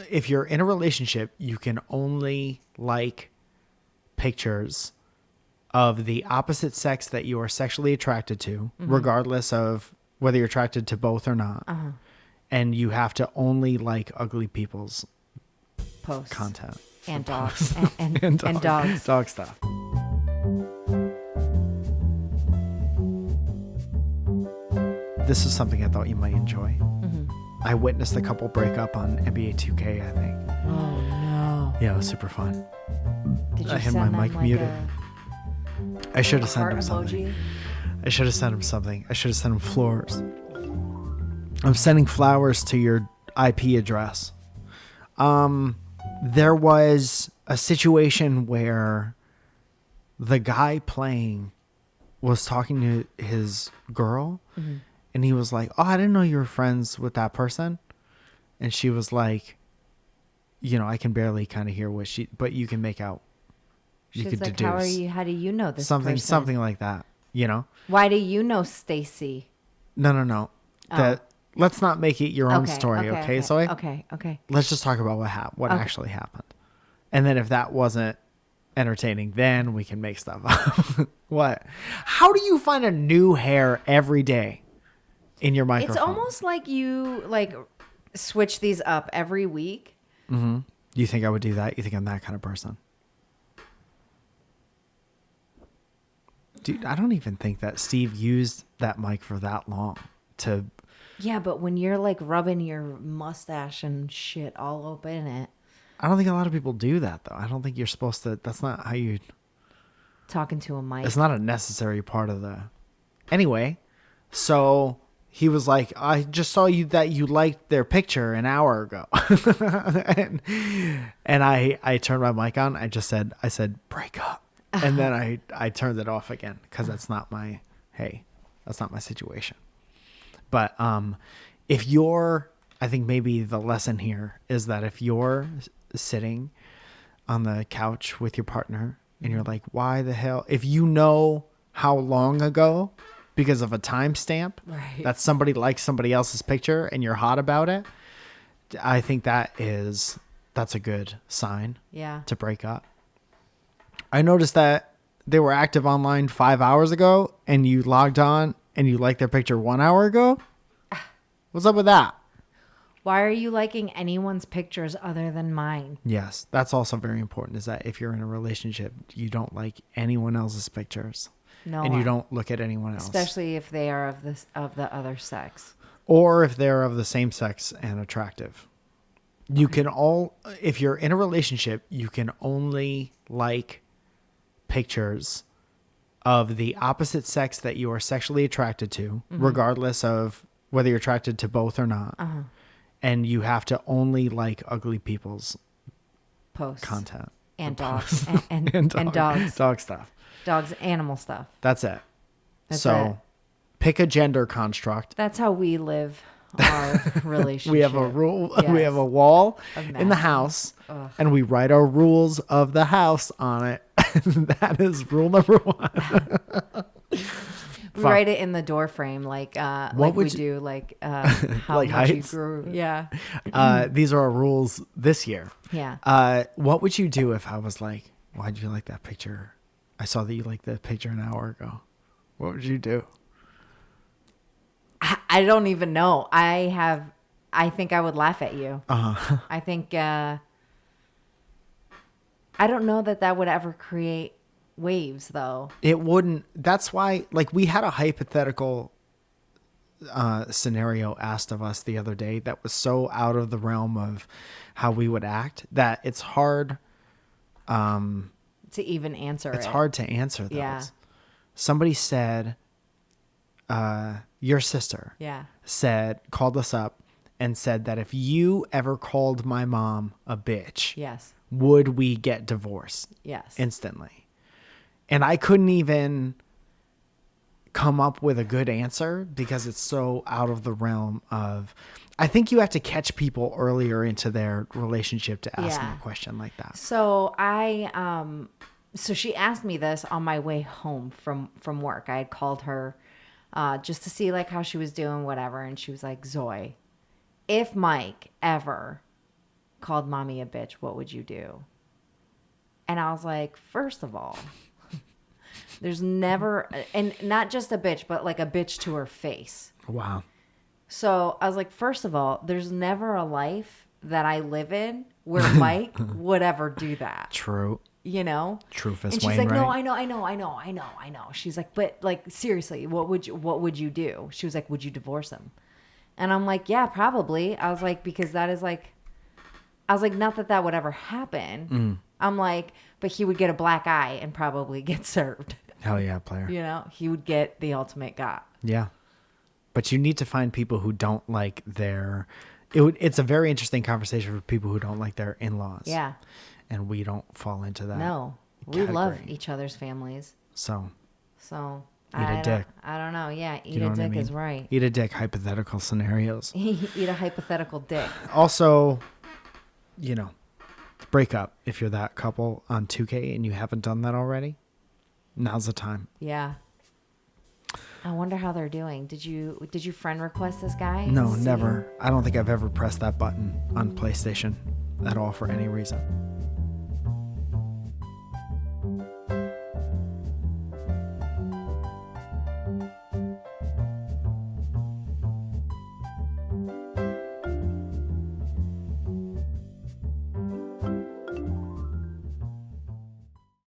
if you're in a relationship, you can only like pictures of the opposite sex that you are sexually attracted to, regardless of whether you're attracted to both or not. And you have to only like ugly people's Posts. content. And dogs. And dogs. Dog stuff. This is something I thought you might enjoy. I witnessed a couple break up on NBA 2K, I think. Oh, no. Yeah, it was super fun. Did you I had send my them mic muted. I should have sent heart him something. emoji? I should have sent him something. I should have sent him flowers. I'm sending flowers to your IP address. There was a situation where the guy playing was talking to his girl, and he was like, "Oh, I didn't know you were friends with that person." And she was like, I can barely kind of hear but you can make out. You She's could like, deduce. how do you know this something person? like that, Why do you know Stacy? No. Let's not make it your own story, okay, Zoe? Okay. Let's just talk about what actually happened. And then if that wasn't entertaining, then we can make stuff up. What? How do you find a new hair every day in your microphone? It's almost like you switch these up every week. Mm-hmm. Do you think I would do that? You think I'm that kind of person? Dude, I don't even think that Steve used that mic for that long to... Yeah, but when you're rubbing your mustache and shit all up in it. I don't think a lot of people do that, though. I don't think you're supposed to... That's not how you... Talking to a mic. It's not a necessary part of the... Anyway, so he was like, I just saw that you liked their picture an hour ago. and I turned my mic on. I said, break up. And then I turned it off again because that's not my situation. But I think maybe the lesson here is that if you're sitting on the couch with your partner and you're like, why the hell? If you know how long ago, because of a timestamp, that somebody likes somebody else's picture and you're hot about it, I think that's a good sign to break up. I noticed that they were active online 5 hours ago and you logged on and you liked their picture 1 hour ago. What's up with that? Why are you liking anyone's pictures other than mine? Yes, that's also very important, is that if you're in a relationship, you don't like anyone else's pictures. No. And you don't look at anyone else. Especially if they are of the other sex. Or if they're of the same sex and attractive. You can if you're in a relationship, you can only like pictures of the opposite sex that you are sexually attracted to, regardless of whether you're attracted to both or not. And you have to only like ugly people's posts, content. And dogs. And dogs. Dog stuff. Dogs, animal stuff. That's it. That's it. Pick a gender construct. That's how we live our relationship. We have a rule. Yes. We have a wall in the house, and we write our rules of the house on it. That is rule number 1. We write it in the door frame, how like much you grew. Yeah. These are our rules this year. Yeah. What would you do if I was like, why'd you like that picture? I saw that you liked the picture an hour ago. What would you do? I don't even know. I think I would laugh at you. I think, I don't know that would ever create waves, though. It wouldn't. That's why, we had a hypothetical scenario asked of us the other day that was so out of the realm of how we would act that it's hard to even answer It's hard to answer those. Yeah. Somebody said, your sister called us up and said that if you ever called my mom a bitch, would we get divorced? Yes. Instantly. And I couldn't even come up with a good answer because it's so out of the realm of... I think you have to catch people earlier into their relationship to ask them a question like that. So so she asked me this on my way home from work. I had called her just to see how she was doing, whatever. And she was like, Zoe, if Mike ever called mommy a bitch, what would you do? And I was like, first of all, there's never, and not just a bitch, but like a bitch to her face. Wow. So I was like, first of all, there's never a life that I live in where Mike would ever do that. True. You know? Truthus And she's Wainwright. like, no, I know. She's like, but like, seriously, what would you do? She was like, would you divorce him? And I'm like, yeah, probably. I was like, because that is like, I was like, not that that would ever happen. I'm like, but he would get a black eye and probably get served. Hell yeah, player. You know, he would get the ultimate got. Yeah. But you need to find people who don't like it's a very interesting conversation for people who don't like their in-laws. Yeah. And we don't fall into that. No, we category. love each other's families. So Eat a dick. I don't know. Yeah, eat you know a what I dick mean? is right. Eat a dick, hypothetical scenarios. Eat a hypothetical dick. Also, break up if you're that couple on 2K and you haven't done that already. Now's the time. Yeah. I wonder how they're doing. Did you friend request this guy? No, never. I don't think I've ever pressed that button on PlayStation at all for any reason.